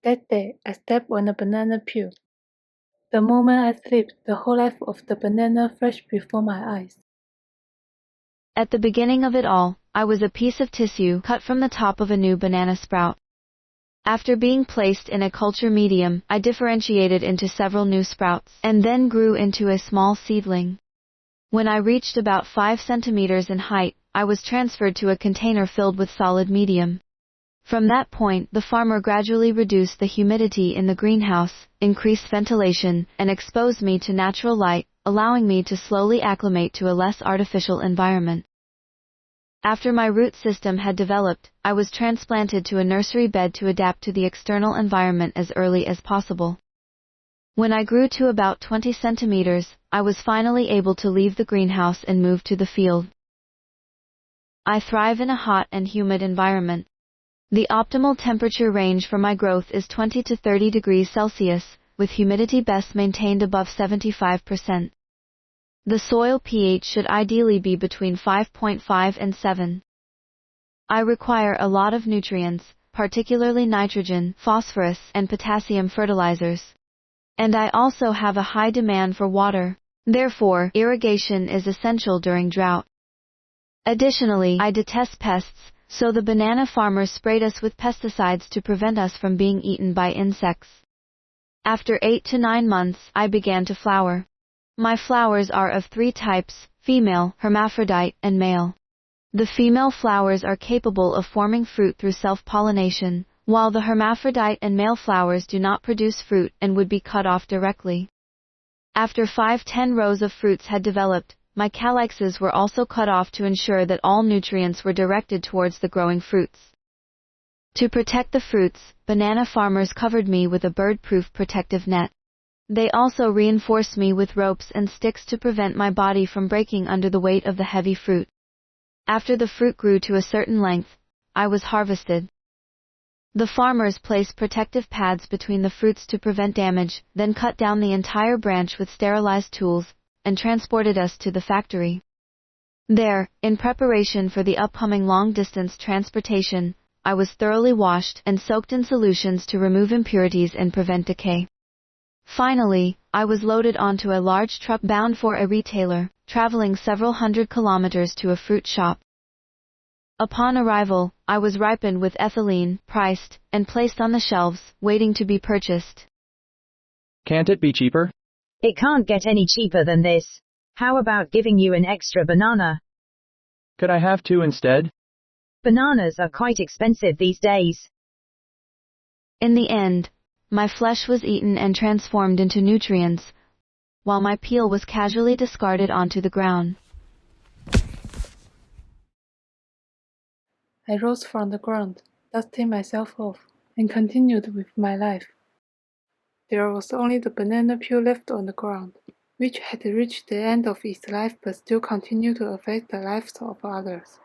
That day, I stepped on a banana peel. The moment I slipped, the whole life of the banana flashed before my eyes. At the beginning of it all, I was a piece of tissue cut from the top of a new banana sprout. After being placed in a culture medium, I differentiated into several new sprouts, and then grew into a small seedling. When I reached about 5 centimeters in height, I was transferred to a container filled with solid medium. From that point, the farmer gradually reduced the humidity in the greenhouse, increased ventilation, and exposed me to natural light, allowing me to slowly acclimate to a less artificial environment. After my root system had developed, I was transplanted to a nursery bed to adapt to the external environment as early as possible. When I grew to about 20 centimeters, I was finally able to leave the greenhouse and move to the field. I thrive in a hot and humid environment. The optimal temperature range for my growth is 20 to 30 degrees Celsius, with humidity best maintained above 75%. The soil pH should ideally be between 5.5 and 7. I require a lot of nutrients, particularly nitrogen, phosphorus, and potassium fertilizers. And I also have a high demand for water. Therefore, irrigation is essential during drought. Additionally, I detest pests, so the banana farmers sprayed us with pesticides to prevent us from being eaten by insects. After 8 to 9 months, I began to flower. My flowers are of 3 types: female, hermaphrodite, and male. The female flowers are capable of forming fruit through self-pollination, while the hermaphrodite and male flowers do not produce fruit and would be cut off directly. After 5-10 rows of fruits had developed, my calyxes were also cut off to ensure that all nutrients were directed towards the growing fruits. To protect the fruits, banana farmers covered me with a bird-proof protective net. They also reinforced me with ropes and sticks to prevent my body from breaking under the weight of the heavy fruit. After the fruit grew to a certain length, I was harvested. The farmers placed protective pads between the fruits to prevent damage, then cut down the entire branch with sterilized tools, and transported us to the factory. There, in preparation for the upcoming long-distance transportation, I was thoroughly washed and soaked in solutions to remove impurities and prevent decay. Finally, I was loaded onto a large truck bound for a retailer, traveling several hundred kilometers to a fruit shop. Upon arrival, I was ripened with ethylene, priced, and placed on the shelves, waiting to be purchased. Can't it be cheaper? It can't get any cheaper than this. How about giving you an extra banana? Could I have 2 instead? Bananas are quite expensive these days. In the end, my flesh was eaten and transformed into nutrients, while my peel was casually discarded onto the ground. I rose from the ground, dusting myself off, and continued with my life. There was only the banana peel left on the ground, which had reached the end of its life but still continued to affect the lives of others.